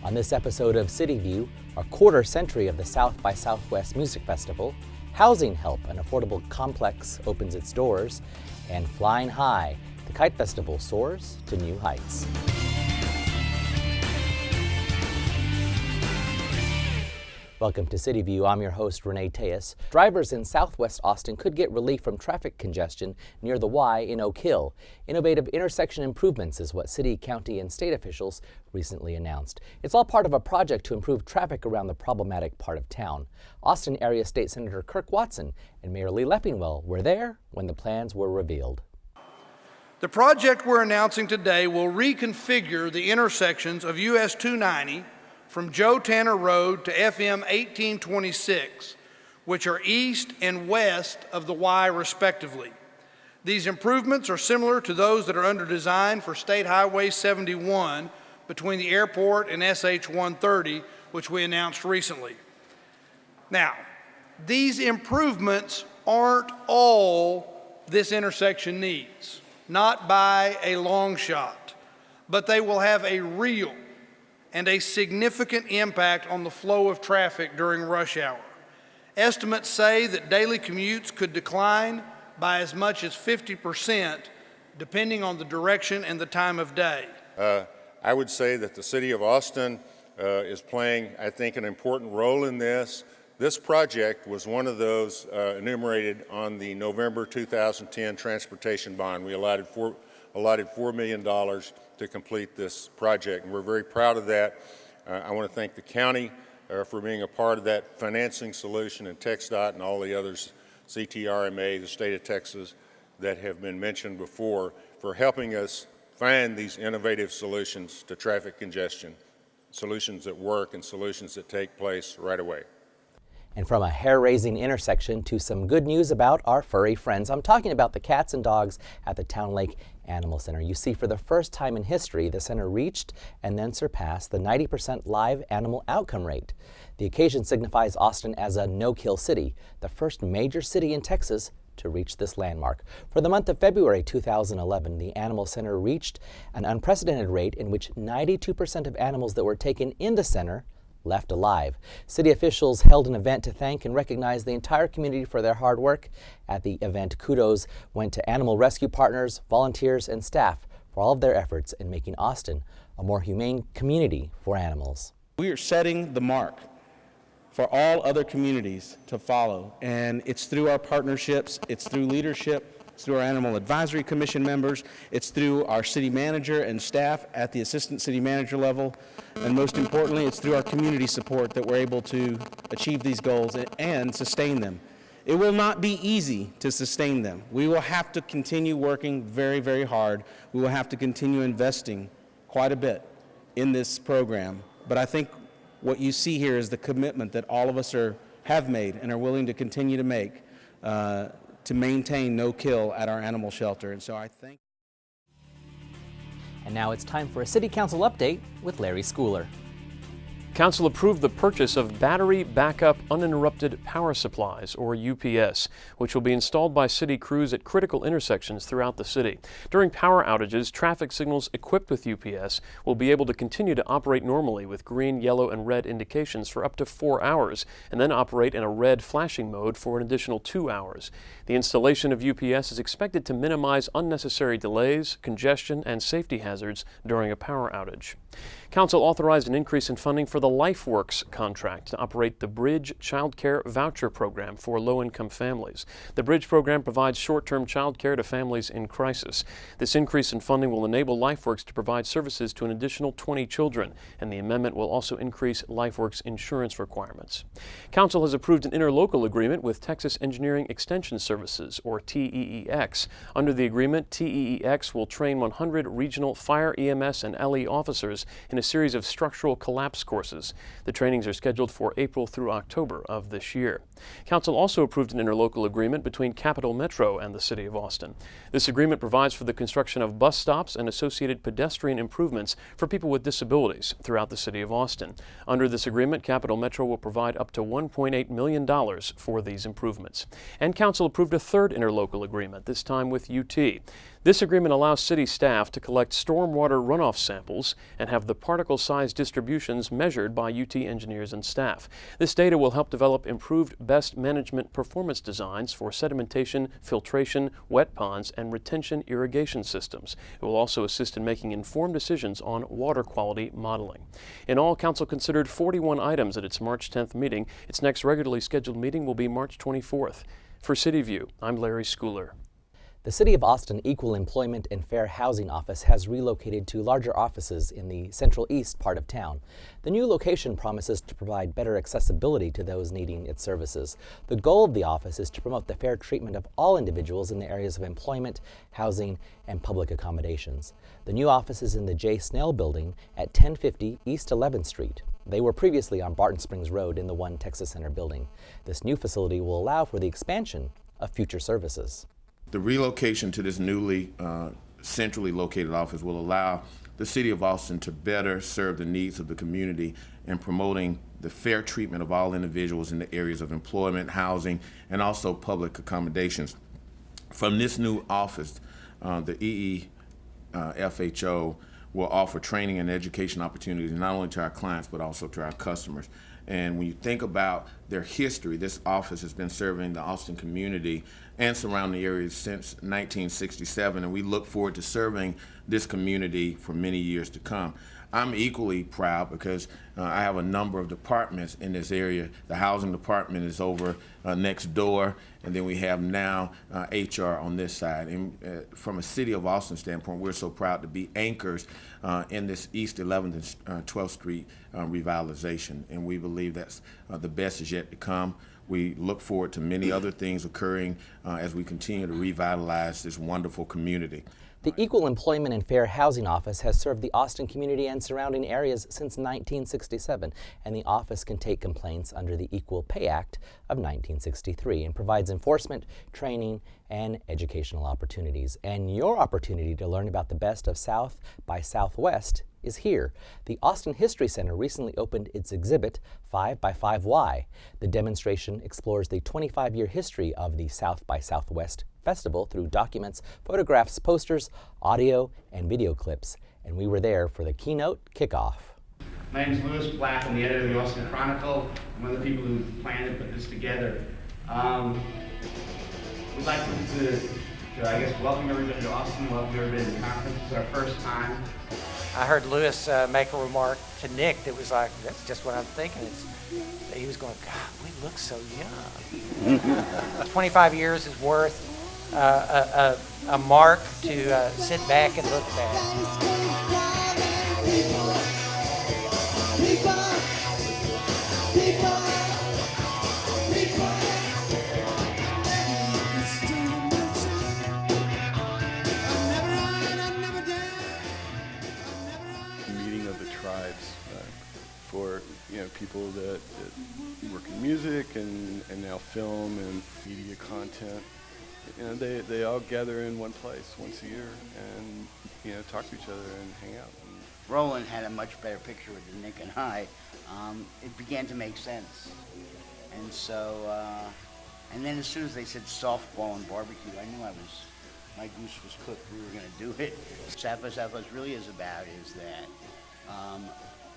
On this episode of CityView, a quarter century of the South by Southwest Music Festival, housing help, an affordable complex opens its doors, and flying high, the Kite Festival soars to new heights. Welcome to CityView. I'm your host, Renee Tejas. Drivers in southwest Austin could get relief from traffic congestion near the Y in Oak Hill. Innovative intersection improvements is what city, county, and state officials recently announced. It's all part of a project to improve traffic around the problematic part of town. Austin Area State Senator Kirk Watson and Mayor Lee Leppingwell were there when the plans were revealed. The project we're announcing today will reconfigure the intersections of US 290 from Joe Tanner Road to FM 1826, which are east and west of the Y respectively. These improvements are similar to those that are under design for State Highway 71 between the airport and SH 130, which we announced recently. Now, these improvements aren't all this intersection needs, not by a long shot, but they will have a real and a significant impact on the flow of traffic during rush hour. Estimates say that daily commutes could decline by as much as 50%, depending on the direction and the time of day. I would say that the City of Austin is playing, I think, an important role in this. This project was one of those enumerated on the November 2010 transportation bond. We allotted $4 million to complete this project, and we're very proud of that. I want to thank the county for being a part of that financing solution, and TxDOT and all the others, CTRMA, the state of Texas, that have been mentioned before, for helping us find these innovative solutions to traffic congestion, solutions that work and solutions that take place right away. And from a hair-raising intersection to some good news about our furry friends. I'm talking about the cats and dogs at the Town Lake Animal Center. You see, for the first time in history, the center reached and then surpassed the 90% live animal outcome rate. The occasion signifies Austin as a no-kill city, the first major city in Texas to reach this landmark. For the month of February 2011, the Animal Center reached an unprecedented rate in which 92% of animals that were taken in the center left alive. City officials held an event to thank and recognize the entire community for their hard work. At the event, kudos went to animal rescue partners, volunteers, and staff for all of their efforts in making Austin a more humane community for animals. We are setting the mark for all other communities to follow, and it's through our partnerships, it's through leadership, it's through our Animal Advisory Commission members, it's through our city manager and staff at the assistant city manager level, and most importantly, it's through our community support that we're able to achieve these goals and sustain them. It will not be easy to sustain them. We will have to continue working very, very hard. We will have to continue investing quite a bit in this program, but I think what you see here is the commitment that all of us have made and are willing to continue to make to maintain no kill at our animal shelter. And so I think. And now it's time for a City Council update with Larry Schooler. Council approved the purchase of Battery Backup Uninterrupted Power Supplies, or UPS, which will be installed by city crews at critical intersections throughout the city. During power outages, traffic signals equipped with UPS will be able to continue to operate normally with green, yellow, and red indications for up to 4 hours, and then operate in a red flashing mode for an additional 2 hours. The installation of UPS is expected to minimize unnecessary delays, congestion, and safety hazards during a power outage. Council authorized an increase in funding for the LifeWorks contract to operate the Bridge Child Care Voucher Program for low-income families. The Bridge program provides short-term child care to families in crisis. This increase in funding will enable LifeWorks to provide services to an additional 20 children, and the amendment will also increase LifeWorks insurance requirements. Council has approved an interlocal agreement with Texas Engineering Extension Services, or TEEX. Under the agreement, TEEX will train 100 regional fire, EMS, and LE officers in a series of structural collapse courses. The trainings are scheduled for April through October of this year. Council also approved an interlocal agreement between Capital Metro and the City of Austin. This agreement provides for the construction of bus stops and associated pedestrian improvements for people with disabilities throughout the City of Austin. Under this agreement, Capital Metro will provide up to $1.8 million for these improvements. And Council approved a third interlocal agreement, this time with UT. This agreement allows city staff to collect stormwater runoff samples and have the particle size distributions measured by UT engineers and staff. This data will help develop improved best management performance designs for sedimentation, filtration, wet ponds, and retention irrigation systems. It will also assist in making informed decisions on water quality modeling. In all, Council considered 41 items at its March 10th meeting. Its next regularly scheduled meeting will be March 24th. For CityView, I'm Larry Schooler. The City of Austin Equal Employment and Fair Housing Office has relocated to larger offices in the central east part of town. The new location promises to provide better accessibility to those needing its services. The goal of the office is to promote the fair treatment of all individuals in the areas of employment, housing, and public accommodations. The new office is in the J. Snell Building at 1050 East 11th Street. They were previously on Barton Springs Road in the One Texas Center building. This new facility will allow for the expansion of future services. The relocation to this newly centrally located office will allow the City of Austin to better serve the needs of the community in promoting the fair treatment of all individuals in the areas of employment, housing, and also public accommodations. From this new office, the EEFHO will offer training and education opportunities not only to our clients but also to our customers. And when you think about their history, this office has been serving the Austin community and surrounding areas since 1967, and we look forward to serving this community for many years to come. I'm equally proud because I have a number of departments in this area. The housing department is over next door, and then we have now HR on this side. And from a City of Austin standpoint, we're so proud to be anchors in this East 11th and 12th Street revitalization, and we believe that's the best is yet to come. We look forward to many other things occurring as we continue to revitalize this wonderful community. The Equal Employment and Fair Housing Office has served the Austin community and surrounding areas since 1967, and the office can take complaints under the Equal Pay Act of 1963 and provides enforcement, training, and educational opportunities. And your opportunity to learn about the best of South by Southwest is here. The Austin History Center recently opened its exhibit, 5x5Y. The demonstration explores the 25-year history of the South by Southwest Festival through documents, photographs, posters, audio, and video clips. And we were there for the keynote kickoff. My name is Lewis Black. I'm the editor of the Austin Chronicle. I'm one of the people who planned and put this together. We'd like to welcome everybody to Austin, welcome everybody to the conference. It's our first time. I heard Lewis make a remark to Nick that was like, that's just what I'm thinking. He was going, God, we look so young. 25 years is worth a mark to sit back and look back. Meeting of the tribes for people that work in music and now film and media content. They all gather in one place once a year and talk to each other and hang out. Roland had a much better picture with Nick and I. It began to make sense. And so, and then as soon as they said softball and barbecue, I knew my goose was cooked. We were going to do it. South by Southwest really is about is that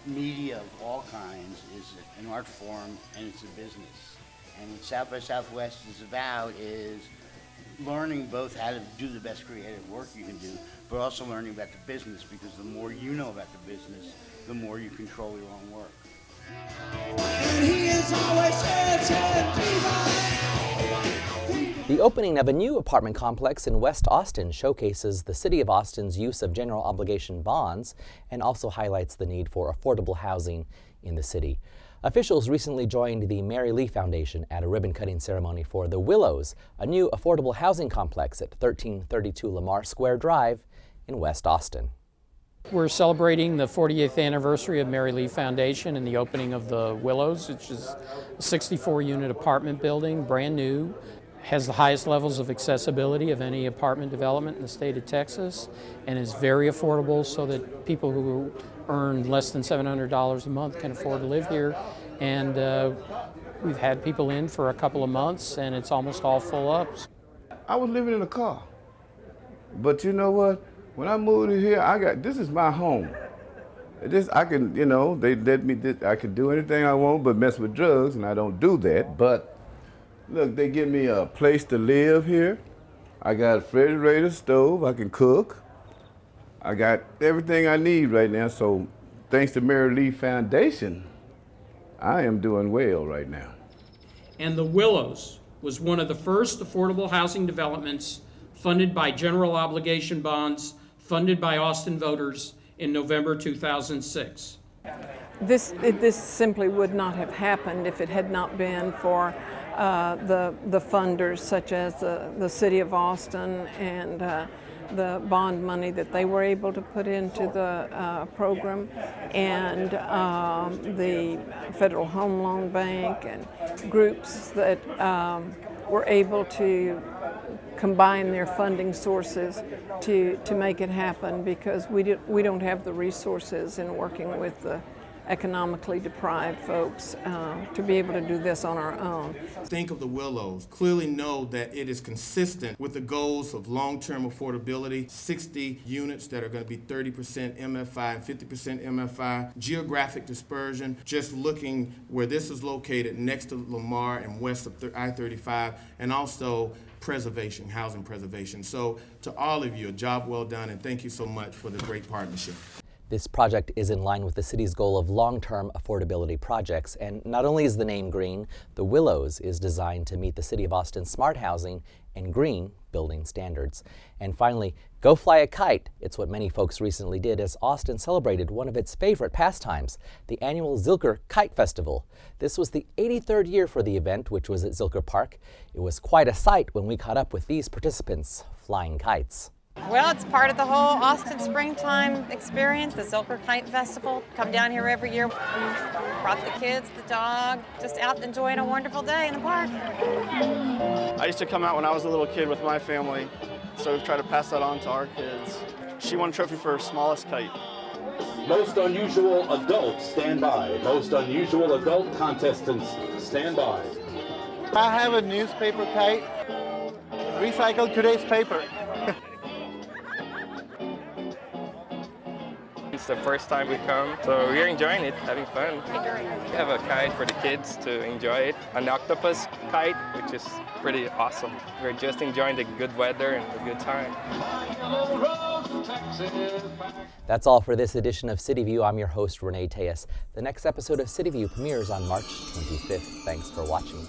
media of all kinds is an art form and it's a business. And what South by Southwest is about is learning both how to do the best creative work you can do, but also learning about the business, because the more you know about the business, the more you control your own work. The opening of a new apartment complex in West Austin showcases the City of Austin's use of general obligation bonds and also highlights the need for affordable housing in the city. Officials recently joined the Mary Lee Foundation at a ribbon-cutting ceremony for the Willows, a new affordable housing complex at 1332 Lamar Square Drive in West Austin. We're celebrating the 40th anniversary of Mary Lee Foundation and the opening of the Willows, which is a 64-unit apartment building, brand new, has the highest levels of accessibility of any apartment development in the state of Texas, and is very affordable so that people who earn less than $700 a month can afford to live here. And we've had people in for a couple of months and it's almost all full up. I was living in a car But you know what? When I moved here, this is my home. I can, they let me, I can do anything I want but mess with drugs, and I don't do that. But look, they give me a place to live here. I got a refrigerator, stove, I can cook. I got everything I need right now, so thanks to Mary Lee Foundation, I am doing well right now. And the Willows was one of the first affordable housing developments funded by general obligation bonds, funded by Austin voters in November 2006. This simply would not have happened if it had not been for the funders such as the City of Austin and the bond money that they were able to put into the program, and the Federal Home Loan Bank and groups that were able to combine their funding sources to make it happen, because we don't have the resources in working with the economically deprived folks to be able to do this on our own. Think of the Willows. Clearly know that it is consistent with the goals of long-term affordability, 60 units that are going to be 30% MFI and 50% MFI, geographic dispersion, just looking where this is located next to Lamar and west of I-35, and also preservation, housing preservation. So to all of you, a job well done, and thank you so much for the great partnership. This project is in line with the city's goal of long-term affordability projects, and not only is the name green, the Willows is designed to meet the City of Austin's smart housing and green building standards. And finally, go fly a kite. It's what many folks recently did as Austin celebrated one of its favorite pastimes, the annual Zilker Kite Festival. This was the 83rd year for the event, which was at Zilker Park. It was quite a sight when we caught up with these participants flying kites. Well, it's part of the whole Austin springtime experience, the Zilker Kite Festival. Come down here every year. Brought the kids, the dog, just out enjoying a wonderful day in the park. I used to come out when I was a little kid with my family, so we've tried to pass that on to our kids. She won a trophy for her smallest kite. Most unusual adults, stand by. Most unusual adult contestants, stand by. I have a newspaper kite. Recycle today's paper. It's the first time we come, so we're enjoying it, having fun. We have a kite for the kids to enjoy it, an octopus kite, which is pretty awesome. We're just enjoying the good weather and the good time. That's all for this edition of CityView. I'm your host, Renee Tejas. The next episode of CityView premieres on March 25th. Thanks for watching.